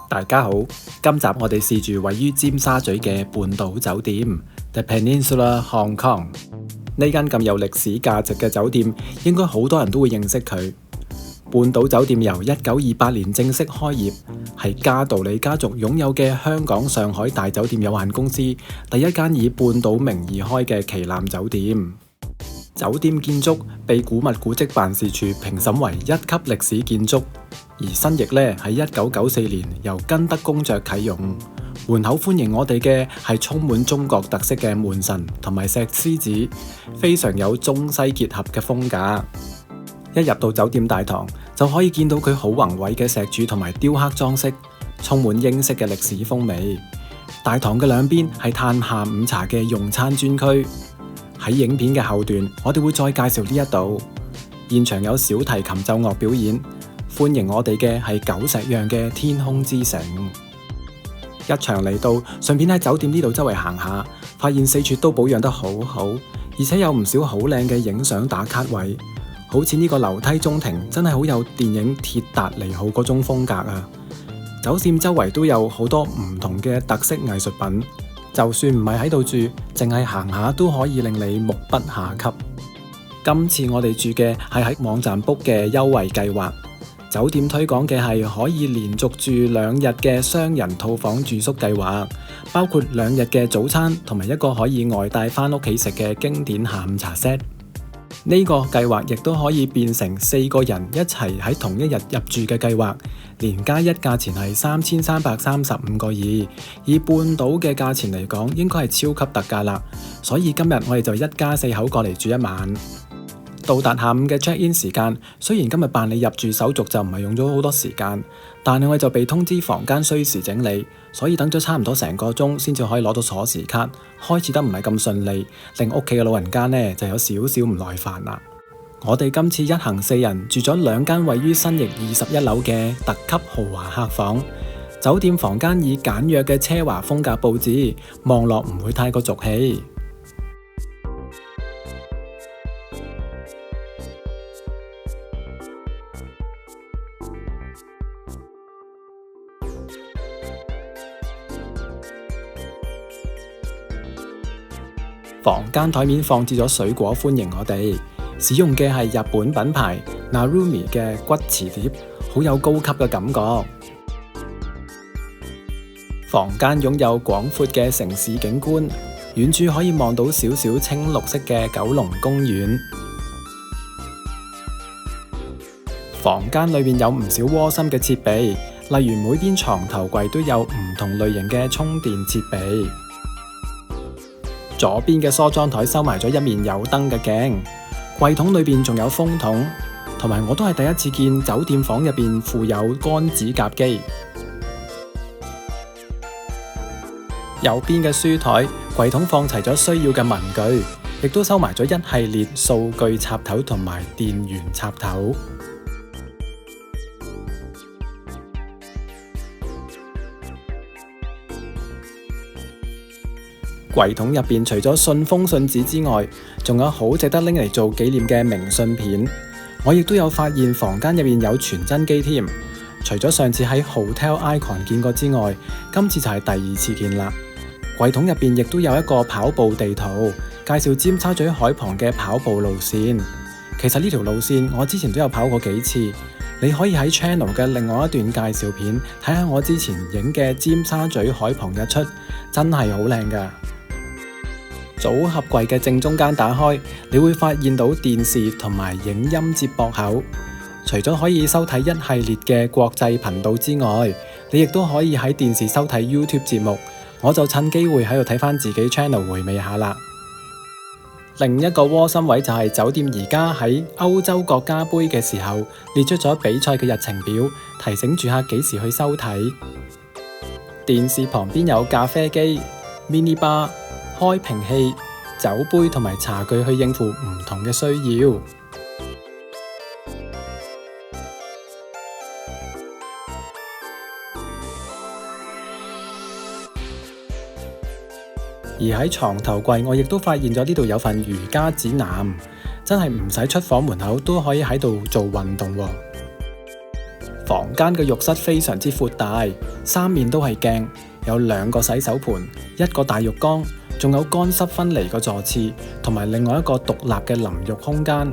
大家好，今集我哋試住位於尖沙咀嘅半島酒店 The Peninsula Hong Kong。呢間咁有歷史價值嘅酒店，應該好多人都會認識佢。半島酒店由1928年正式開業，係嘉道理家族擁有嘅香港上海大酒店有限公司第一間以半島名義開嘅旗艦酒店。酒店建築被古物古蹟辦事處評審為1級歷史建築，而新翼呢喺1994年由根德公爵啟用。門口歡迎我哋嘅係充滿中國特色嘅門神同埋石獅子，非常有中西結合嘅風格。一入到酒店大堂，就可以見到佢好宏偉嘅石柱同埋雕刻裝飾，充滿英式嘅歷史風味。大堂嘅兩邊係嘆下午茶嘅用餐專區。喺影片嘅後段，我哋會再介紹呢一度。現場有小提琴奏樂表演，歡迎我哋嘅係久石讓嘅《天空之城》。一場嚟到，順便喺酒店呢度周圍行下，發現四處都保養得好好，而且有唔少好靚嘅影相打卡位。好似呢個樓梯中庭，真係好有電影《鐵達尼號》嗰種風格啊！酒店周圍都有好多唔同嘅特色藝術品，就算唔係喺度住，淨係行下都可以令你目不暇給。今次我哋住嘅係喺網站 book 嘅優惠計劃，酒店推廣嘅係可以連續住2日嘅雙人套房住宿計劃，包括2日嘅早餐同埋一個可以外帶返屋企食嘅經典下午茶 set。呢個計劃亦都可以變成4個人一齊喺同一日入住嘅計劃，連加一價錢係3335個2，以半島嘅價錢嚟講，應該係超級特價啦。所以今日我哋就一家4口過嚟住1晚。到達下午嘅 check in 時間，雖然今日辦理入住手續就唔係用咗好多時間，但係我就被通知房間需時整理，所以等咗差唔多成個鐘先至可以攞到鎖匙卡，開始得唔係咁順利，令屋企嘅老人家呢就有少少唔耐煩啦。我哋今次一行4人住咗2間位於新翼21樓嘅特級豪華客房，酒店房間以簡約嘅奢華風格佈置，望落唔會太過俗氣。房間台面放置咗水果歡迎我哋，使用嘅係日本品牌 Narumi 嘅骨瓷碟，好有高級嘅感覺。房間擁有廣闊嘅城市景觀，遠處可以望到少少青綠色嘅九龍公園。房間裏面有唔少窩心嘅設備，例如每邊床頭櫃都有唔同類型嘅充電設備。左邊嘅梳妝台收埋咗一面有燈嘅鏡，櫃桶裏邊仲有風筒，同埋我都係第一次見酒店房入邊附有乾指甲機。右邊嘅書台櫃桶放齊咗需要嘅文具，亦都收埋咗一系列數據插頭同埋電源插頭。櫃桶入邊除咗信封信紙之外，仲有好值得拎嚟做紀念嘅明信片。我亦都有發現房間入邊有傳真機添。除咗上次喺 Hotel Icon 見過之外，今次就係第2次見啦。櫃桶入邊亦都有一個跑步地圖，介紹尖沙咀海旁嘅跑步路線。其實呢條路線我之前都有跑過幾次，你可以喺 Channel 嘅另外一段介紹片睇下我之前影嘅尖沙咀海旁日出，真係好靚㗎。組合櫃嘅正中間打開，你會發現到電視同埋影音接駁口。除咗可以收睇一系列嘅國際頻道之外，你亦都可以喺電視收睇 YouTube 節目。我就趁機會喺度睇返自己 channel 回味下啦。另一個窩心位就係酒店而家喺歐洲國家杯嘅時候列出咗比賽嘅日程表，提醒住客幾時去收睇。電視旁邊有咖啡機、mini bar、開瓶器、酒杯同埋茶具去應付唔同嘅需要。而喺床頭櫃，我亦都發現咗呢度有份瑜伽指南，真係唔使出房門口都可以喺度做運動喎。房間嘅浴室非常之闊大，三面都係鏡，有2個洗手盆，一個大浴缸，仲有乾濕分離嘅座廁，同埋另外一個獨立嘅淋浴空間。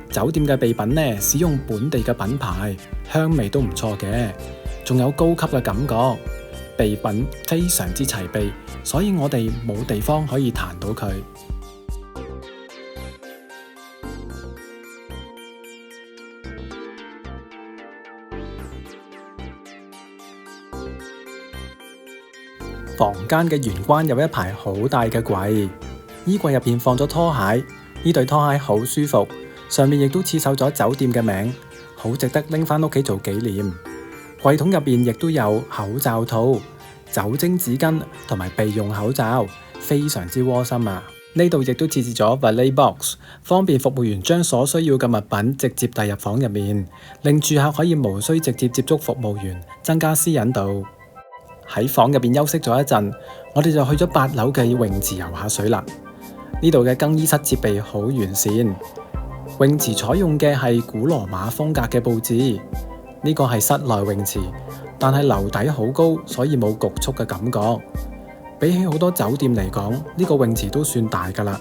酒店嘅備品呢，使用本地嘅品牌，香味都唔錯嘅，仲有高級嘅感覺。備品非常之齊備，所以我哋冇地方可以彈到佢。房間嘅玄關有一排好大嘅櫃，衣櫃入邊放咗拖鞋，呢對拖鞋好舒服，上面亦都刺繡咗酒店嘅名，好值得拎返屋企做紀念。櫃桶入邊亦都有口罩套、酒精紙巾同埋備用口罩，非常之窩心啊！呢度亦都設置咗 valet box， 方便服務員將所需要嘅物品直接帶入房入面，令住客可以無需直接接觸服務員，增加私隱度。喺房入邊休息咗一陣，我哋就去咗8樓嘅泳池游下水啦。呢度嘅更衣室設備好完善，泳池採用嘅係古羅馬風格嘅佈置。呢個係室內泳池，但係樓底好高，所以冇局促嘅感覺。比起好多酒店嚟講，呢個泳池都算大㗎啦。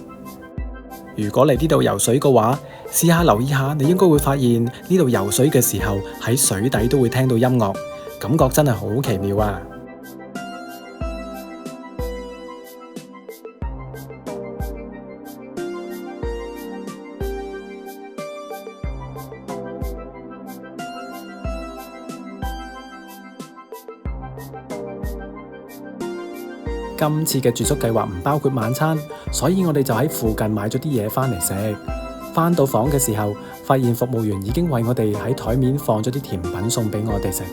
如果嚟呢度游水嘅話，試下留意下，你應該會發現呢度游水嘅時候喺水底都會聽到音樂，感覺真係好奇妙啊！今次嘅住宿計劃唔包括晚餐，所以我哋就喺附近買咗啲嘢返嚟食。返到房嘅時候，發現服務員已經為我哋喺台面放咗啲甜品送俾我哋食。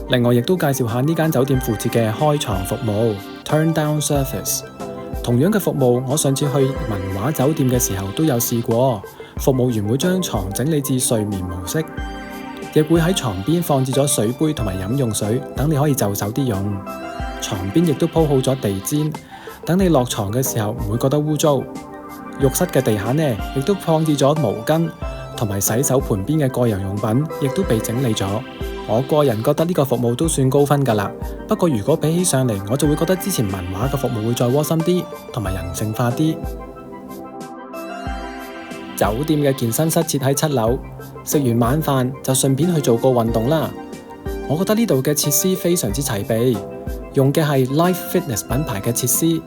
另外，亦都介紹下呢間酒店附設嘅開床服務 （Turn Down Service）。同樣嘅服務，我上次去文華酒店嘅時候都有試過。服務員會將床整理至睡眠模式，亦會喺床邊放置咗水杯同埋飲用水，等你可以就手啲用。床邊亦都鋪好咗地氈，等你落床嘅時候唔會覺得污糟。浴室嘅地下呢，亦都放置咗毛巾同埋洗手盆邊嘅個人用品，亦都被整理咗。我個人覺得呢個服務都算高分㗎啦。不過如果比起上嚟，我就會覺得之前文華嘅服務會再窩心啲，同埋人性化啲。酒店嘅健身室設喺7樓，食完晚飯就順便去做個運動啦。我覺得呢度嘅設施非常之齊備，用嘅係 Life Fitness 品牌嘅設施。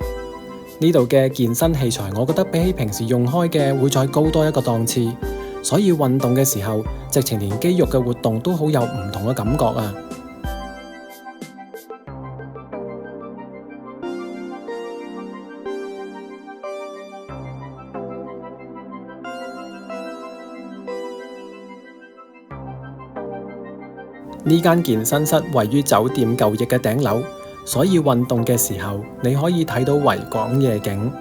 呢度嘅健身器材，我覺得比起平時用開嘅會再高多一個檔次，所以運動嘅時候，直情連肌肉嘅活動都好有唔同嘅感覺啊！呢間健身室位於酒店舊翼嘅頂樓，所以運動嘅時候你可以睇到維港夜景。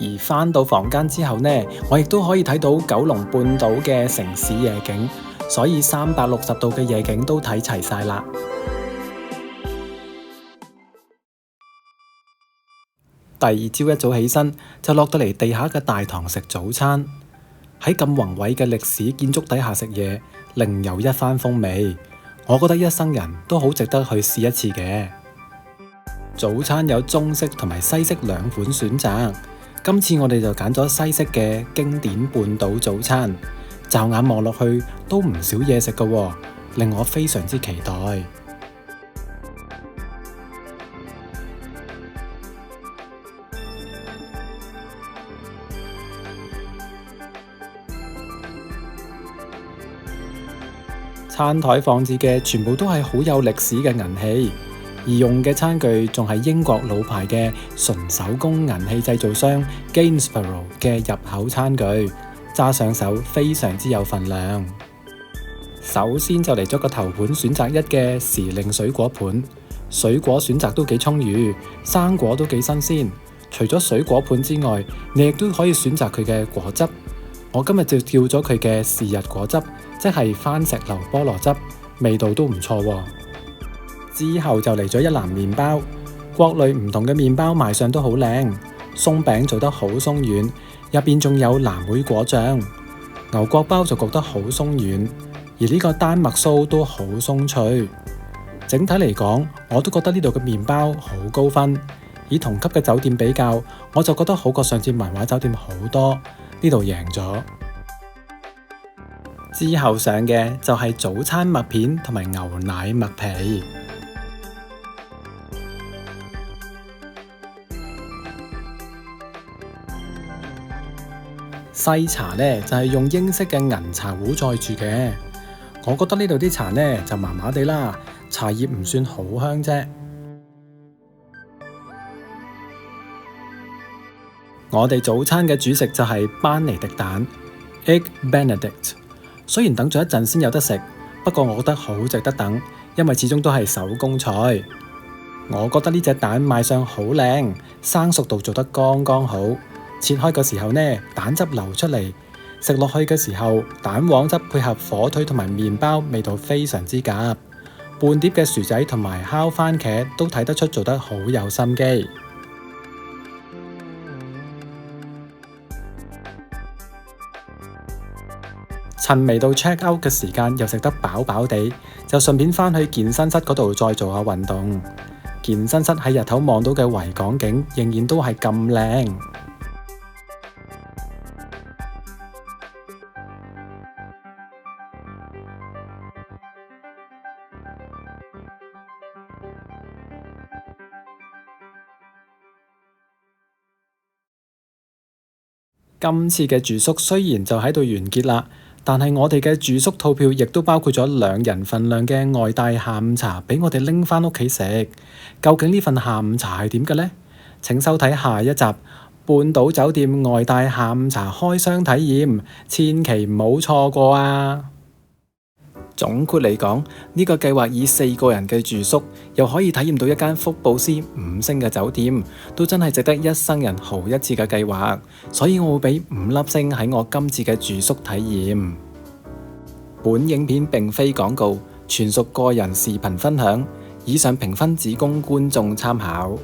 而返到房間之後呢，我亦都可以睇到九龍半島嘅城市夜景，所以360度嘅夜景都睇齊晒啦。第二朝一早起身就落到嚟地下嘅大堂食早餐，喺咁宏偉嘅歷史建築底下食嘢，另有一番風味。我覺得一生人都好值得去試一次嘅。早餐有中式同埋西式2款選擇，今次我哋就揀咗西式嘅經典半島早餐。驟眼望落去都唔少嘢食㗎喎，令我非常之期待。餐台放置嘅全部都係好有歷史嘅銀器，而用嘅餐具仲係英國老牌嘅純手工銀器製造商 Gainsborough 嘅入口餐具，揸上手非常之有份量。首先就嚟咗個頭盤選擇1嘅時令水果盤，水果選擇都幾充裕，生果都幾新鮮。除咗水果盤之外，你亦都可以選擇佢嘅果汁。我今日就叫咗佢嘅是日果汁，即係番石榴菠蘿汁，味道都唔錯喎。之後就嚟咗一籃麵包，各類唔同嘅麵包賣相都好靚，鬆餅做得好鬆軟，入邊仲有藍莓果醬。牛角包就焗得好鬆軟，而呢個丹麥酥都好鬆脆。整體嚟講，我都覺得呢度嘅麵包好高分。以同級嘅酒店比較，我就覺得好過上次文華酒店好多，呢度贏咗。之後上嘅就係早餐麥片同埋牛奶麥皮。西茶呢，就係用英式嘅銀茶壺載住嘅，我覺得呢度啲茶呢就麻麻地啦，茶葉唔算好香啫。我哋早餐嘅主食就係班尼迪蛋 （Egg Benedict）。雖然等咗一陣先有得食，不過我覺得好值得等，因為始終都係手工菜。我覺得呢隻蛋賣相好靚，生熟度做得剛剛好。切開嘅時候呢，蛋汁流出嚟，食落去嘅時候，蛋黃汁配合火腿同埋麵包，味道非常之夾。半碟嘅薯仔同埋烤番茄都睇得出做得好有心機。趁未到 check out 嘅時間，又食得飽飽地，就順便返去健身室嗰度再做下運動。健身室喺日頭望到嘅維港景，仍然都係咁靚。今次嘅住宿雖然就喺度完結啦，但係我哋嘅住宿套票亦都包括咗2人份量嘅外帶下午茶俾我哋拎返屋企食。究竟呢份下午茶係點嘅呢？請收睇下一集《半島酒店外帶下午茶開箱體驗》，千祈唔好錯過啊！總括嚟講，呢個計劃以4個人嘅住宿，又可以體驗到一間福布斯5星嘅酒店，都真係值得一生人豪一次嘅計劃。所以我會俾5粒星喺我今次嘅住宿體驗。本影片並非廣告，全屬個人視頻分享，以上評分只供觀眾參考。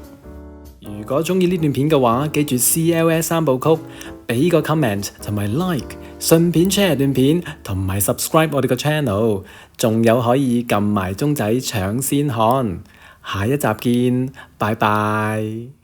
如果中意呢段片嘅話，記住 CLS 3部曲，俾個 comment 同埋 like， 順便 share 段片同埋 subscribe 我哋個 channel， 仲有可以撳埋鐘仔搶先看。下一集見，拜拜。